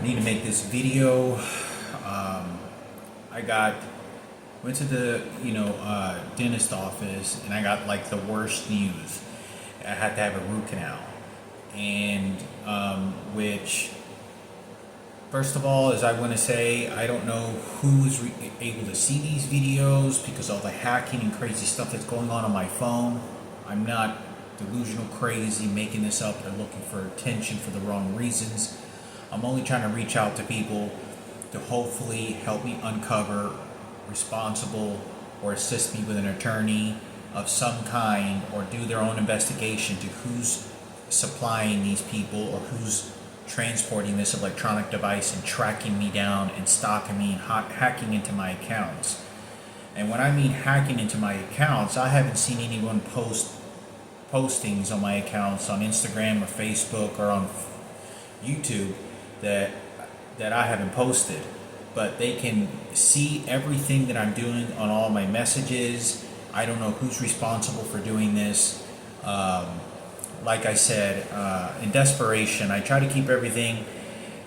need to make this video. I went to the dentist office, and I got like the worst news. I had to have a root canal, and which, first of all, is I want to say I don't know who's able to see these videos because all the hacking and crazy stuff that's going on my phone. I'm not delusional crazy making this up or looking for attention for the wrong reasons. I'm only trying to reach out to people to hopefully help me uncover responsible or assist me with an attorney of some kind, or do their own investigation to who's supplying these people or who's transporting this electronic device and tracking me down and stalking me and hacking into my accounts. And when I mean hacking into my accounts, I haven't seen anyone post postings on my accounts on Instagram or Facebook or on YouTube that I haven't posted, but they can see everything that I'm doing on all my messages. I don't know who's responsible for doing this. Like I said, in desperation, I try to keep everything,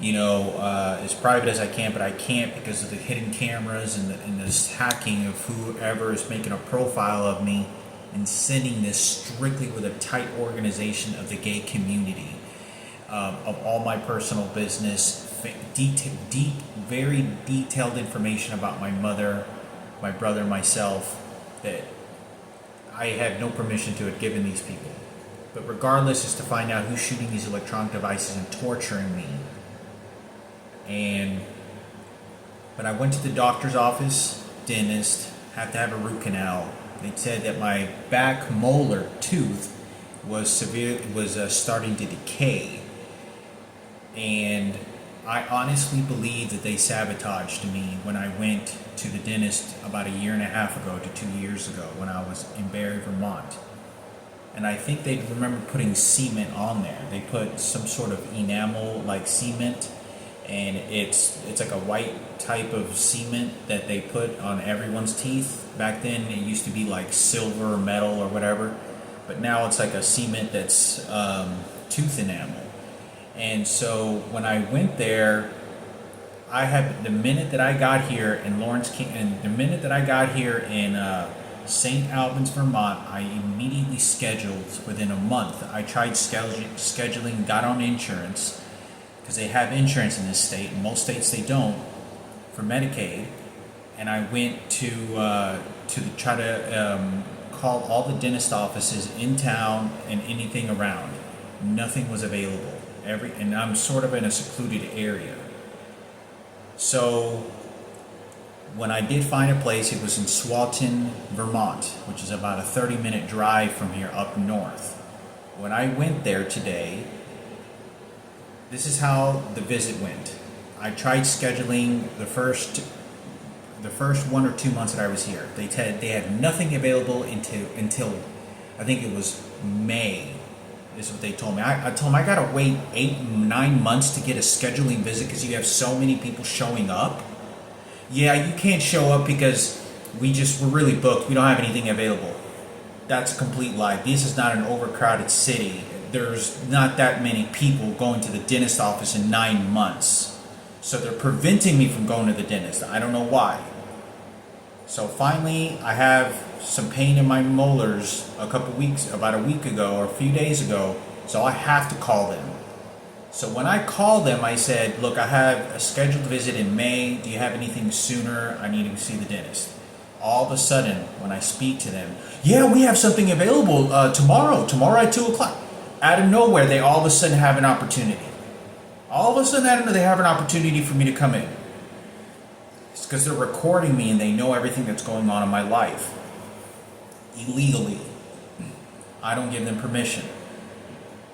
as private as I can, but I can't because of the hidden cameras and this hacking of whoever is making a profile of me and sending this strictly with a tight organization of the gay community, of all my personal business, very detailed information about my mother, my brother, myself, that I had no permission to have given these people. But regardless, is to find out who's shooting these electronic devices and torturing me. But I went to the doctor's office, dentist, had to have a root canal. They said that my back molar tooth was starting to decay. And I honestly believe that they sabotaged me when I went to the dentist about a year and a half ago to 2 years ago when I was in Barre, Vermont. And I think they remember putting cement on there. They put some sort of enamel like cement, and it's like a white type of cement that they put on everyone's teeth. Back then it used to be like silver or metal or whatever, but now it's like a cement that's tooth enamel. And so when I went there, the minute that I got here in St. Albans, Vermont, I immediately scheduled within a month. I tried scheduling, got on insurance, because they have insurance in this state. In most states they don't, for Medicaid. And I went to try to call all the dentist offices in town and anything around. Nothing was available. And I'm sort of in a secluded area. So when I did find a place, it was in Swanton, Vermont, which is about a 30-minute drive from here up north. When I went there today, this is how the visit went. I tried scheduling the first 1 or 2 months that I was here. They had nothing available until I think it was May. Is what they told me. I told them I gotta wait 8-9 months to get a scheduling visit because you have so many people showing up. Yeah, you can't show up because we're really booked. We don't have anything available. That's a complete lie. This is not an overcrowded city. There's not that many people going to the dentist office in 9 months. So they're preventing me from going to the dentist. I don't know why. So finally, I have some pain in my molars about a week ago or a few days ago, so I have to call them. So when I called them, I said, look, I have a scheduled visit in May. Do you have anything sooner? I need to see the dentist. All of a sudden, when I speak to them, yeah, we have something available tomorrow at 2 o'clock. Out of nowhere, they all of a sudden have an opportunity. All of a sudden, they have an opportunity for me to come in. It's because they're recording me and they know everything that's going on in my life. Illegally. I don't give them permission.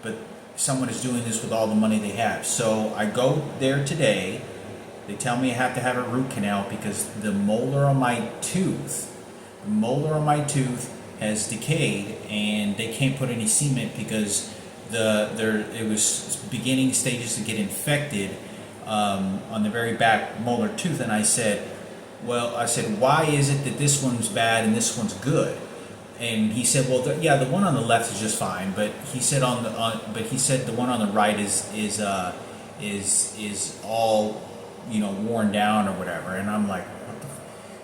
But someone is doing this with all the money they have. So I go there today. They tell me I have to have a root canal because the molar on my tooth has decayed, and they can't put any cement because it was beginning stages to get infected on the very back molar tooth. And I said, why is it that this one's bad and this one's good? And he said, well, the one on the left is just fine, but he said the one on the right is all, worn down or whatever. And I'm like, what the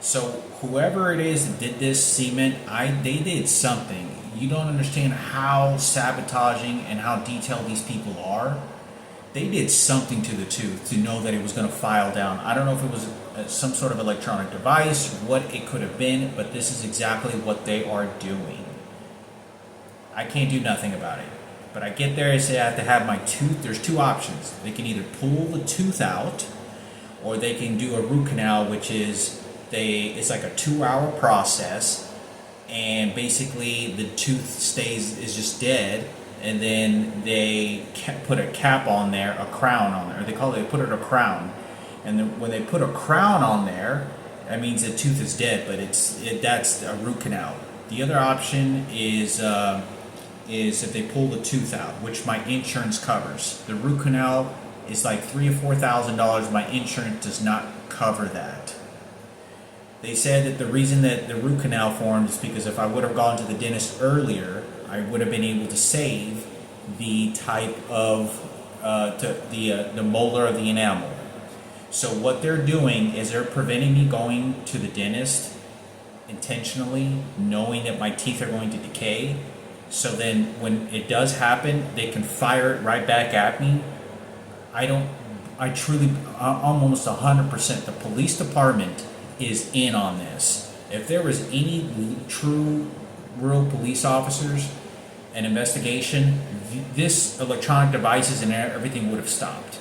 so whoever it is that did this cement, they did something. You don't understand how sabotaging and how detailed these people are. They did something to the tooth to know that it was going to file down. I don't know if it was some sort of electronic device, what it could have been, but this is exactly what they are doing. I can't do nothing about it. But I get there and say I have to have my tooth. There's two options. They can either pull the tooth out, or they can do a root canal, which is it's like a 2-hour process, and basically the tooth is just dead, and then they put a cap on there, a crown on there. They put it a crown, and then when they put a crown on there, that means the tooth is dead, but that's a root canal. The other option is if they pull the tooth out, which my insurance covers. The root canal is like $3,000 or $4,000. My insurance does not cover that. They said that the reason that the root canal formed is because if I would have gone to the dentist earlier, I would have been able to save the type of the molar of the enamel. So what they're doing is they're preventing me going to the dentist intentionally, knowing that my teeth are going to decay. So then when it does happen, they can fire it right back at me. I'm almost 100%. The police department is in on this. If there was any true, real police officers, an investigation, this electronic devices and everything would have stopped.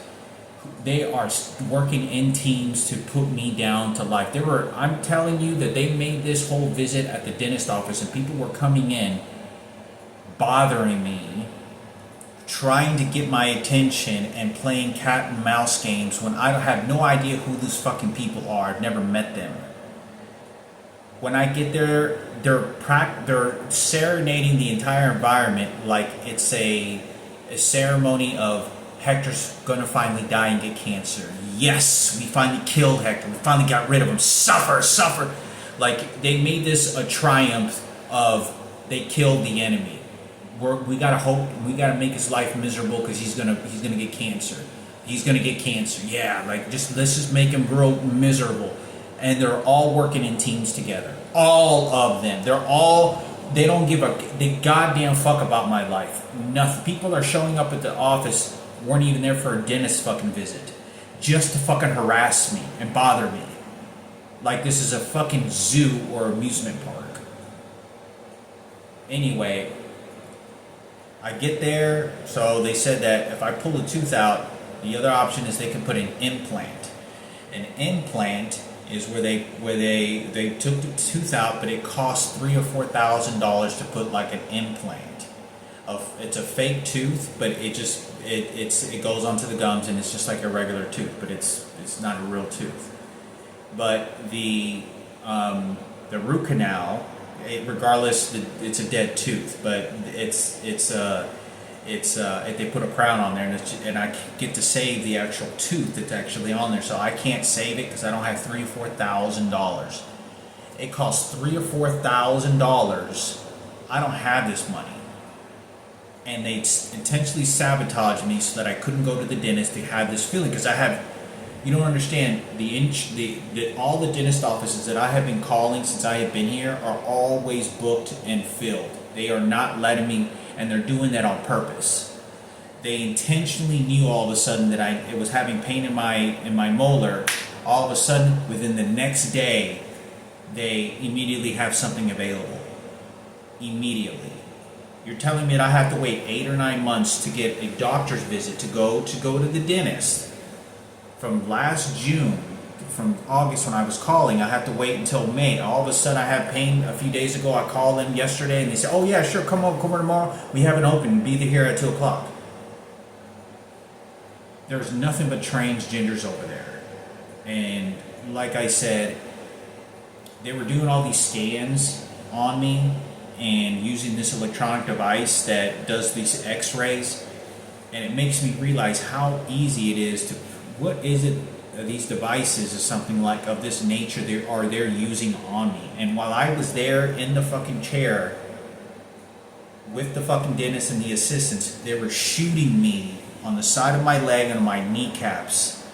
They are working in teams to put me down to life. I'm telling you that they made this whole visit at the dentist office, and people were coming in bothering me, trying to get my attention and playing cat and mouse games when I have no idea who these fucking people are. I've never met them. When I get there, they're serenading the entire environment like it's a ceremony of Hector's gonna finally die and get cancer. Yes, we finally killed Hector. We finally got rid of him. Suffer, suffer. Like they made this a triumph of they killed the enemy. We gotta hope. We gotta make his life miserable because he's gonna get cancer. He's gonna get cancer. Yeah, let's just make him real miserable. And they're all working in teams together. All of them. They don't give a goddamn fuck about my life. Nothing. People are showing up at the office, weren't even there for a dentist fucking visit, just to fucking harass me and bother me. Like this is a fucking zoo or amusement park. Anyway, I get there, so they said that if I pull the tooth out, the other option is they can put an implant. An implant is where they took the tooth out, but it costs $3,000 or $4,000 to put like an implant. It's a fake tooth, but it goes onto the gums and it's just like a regular tooth, but it's not a real tooth. But the root canal, regardless, it's a dead tooth, but they put a crown on there, and I get to save the actual tooth that's actually on there. So I can't save it because I don't have $3,000 or $4,000. It costs $3,000 or $4,000. I don't have this money, and they intentionally sabotaged me so that I couldn't go to the dentist to have this feeling because I have. You don't understand all the dentist offices that I have been calling since I have been here are always booked and filled. They are not letting me, and they're doing that on purpose. They intentionally knew all of a sudden that I was having pain in my molar. All of a sudden, within the next day, they immediately have something available. Immediately. You're telling me that I have to wait 8 or 9 months to get a doctor's visit to go to the dentist. From last June, from August when I was calling, I have to wait until May. All of a sudden I had pain a few days ago. I called them yesterday and they said, oh yeah, sure, come over tomorrow. We have it open. Be here at 2 o'clock. There's nothing but transgenders over there. And like I said, they were doing all these scans on me and using this electronic device that does these x-rays. And it makes me realize how easy it is to what is it these devices or something like of this nature they're using on me. And while I was there in the fucking chair with the fucking dentist and the assistants, they were shooting me on the side of my leg and my kneecaps,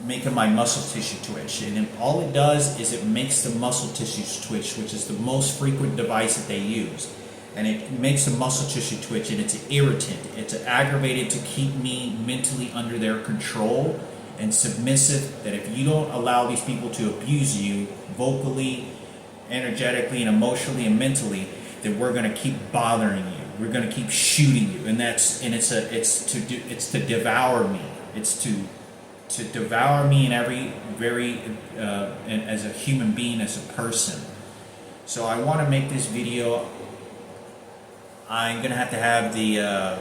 making my muscle tissue twitch. And all it does is it makes the muscle tissues twitch, which is the most frequent device that they use. And it makes the muscle tissue twitch, and it's an irritant. It's aggravated to keep me mentally under their control and submissive, that if you don't allow these people to abuse you vocally, energetically, and emotionally and mentally, then we're going to keep bothering you. We're going to keep shooting you. And it's to devour me. It's to devour me in every as a human being, as a person. So I want to make this video. I'm gonna have to have the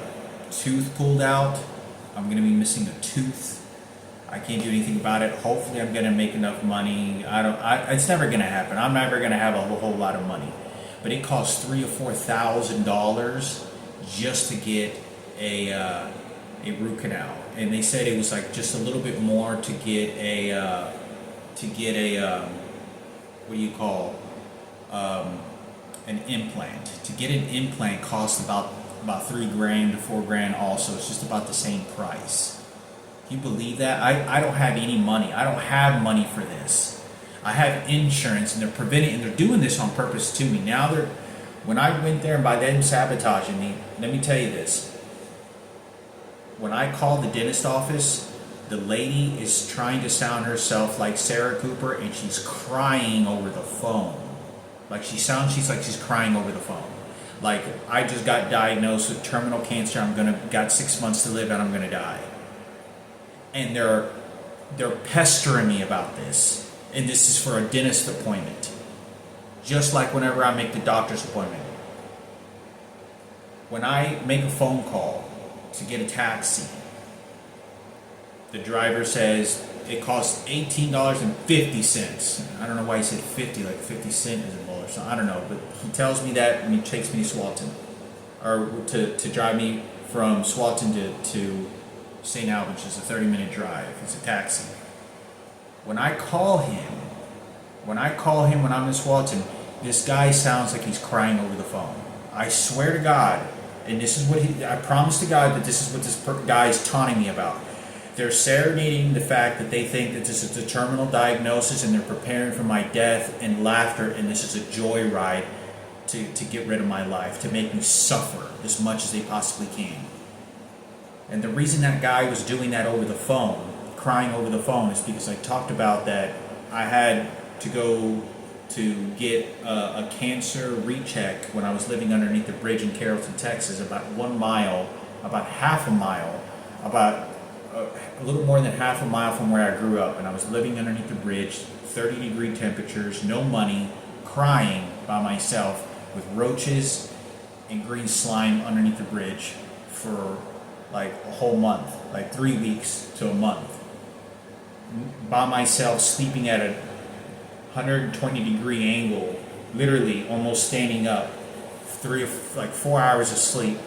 tooth pulled out. I'm gonna be missing a tooth. I can't do anything about it. Hopefully I'm gonna make enough money. It's never gonna happen. I'm never gonna have a whole lot of money. But it costs $3,000 or $4,000 just to get a root canal. And they said it was like just a little bit more to get a what do you call an implant. To get an implant costs about $3,000 to $4,000 also. It's just about the same price. Can you believe that? I don't have any money. I don't have money for this. I have insurance, and they're doing this on purpose to me. Now when I went there, and by them sabotaging me, let me tell you this. When I called the dentist office, the lady is trying to sound herself like Sarah Cooper, and she's crying over the phone. Like she's like she's crying over the phone. Like, I just got diagnosed with terminal cancer. Got 6 months to live, and I'm gonna die. And they're pestering me about this. And this is for a dentist appointment. Just like whenever I make the doctor's appointment. When I make a phone call to get a taxi, the driver says it costs $18.50. I don't know why he said 50, like 50 cents is involved or something. I don't know, but he tells me that when he takes me to Swanton, or to drive me from Swanton to St. Albans, which is a 30-minute drive. It's a taxi. When I call him when I'm in Swanton, this guy sounds like he's crying over the phone. I swear to God, and this is what I promise to God that this is what this guy is taunting me about. They're serenading the fact that they think that this is a terminal diagnosis, and they're preparing for my death and laughter, and this is a joyride to get rid of my life, to make me suffer as much as they possibly can. And the reason that guy was doing that over the phone, crying over the phone, is because I talked about that I had to go to get a cancer recheck when I was living underneath the bridge in Carrollton, Texas, about 1 mile, about half a mile, about a little more than half a mile from where I grew up. And I was living underneath the bridge, 30-degree temperatures, no money, crying by myself with roaches and green slime underneath the bridge for like a whole month, like 3 weeks to a month, by myself, sleeping at a 120-degree angle, literally almost standing up, 4 hours of sleep,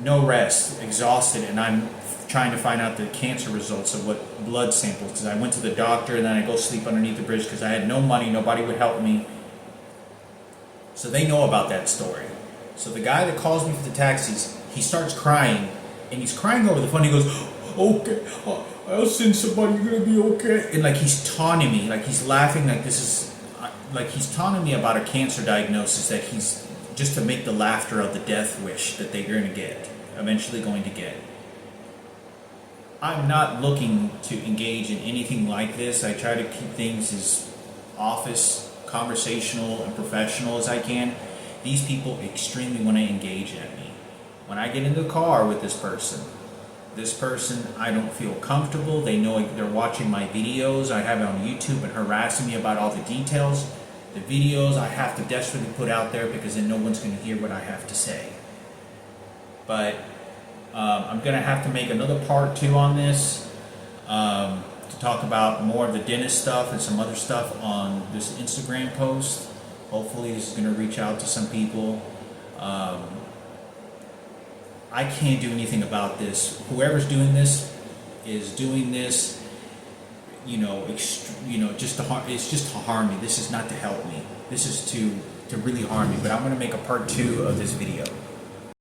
no rest, exhausted, and I'm trying to find out the cancer results of what blood samples, because I went to the doctor and then I go sleep underneath the bridge because I had no money, nobody would help me. So they know about that story. So the guy that calls me for the taxis, he starts crying, and he's crying over the phone. He goes, "Okay, I'll send somebody, you're gonna be okay." And like he's taunting me, like he's laughing, like this is, like he's taunting me about a cancer diagnosis that he's, just to make the laughter of the death wish that they're eventually going to get. I'm not looking to engage in anything like this. I try to keep things as office, conversational, and professional as I can. These people extremely want to engage at me. When I get in the car with this person, I don't feel comfortable. They know they're watching my videos. I have it on YouTube and harassing me about all the details. The videos I have to desperately put out there because then no one's going to hear what I have to say. But I'm going to have to make another part 2 on this to talk about more of the dentist stuff and some other stuff on this Instagram post. Hopefully this is going to reach out to some people. I can't do anything about this. Whoever's doing this is doing this, just to harm. It's just to harm me. This is not to help me. This is to really harm me. But I'm going to make a part 2 of this video.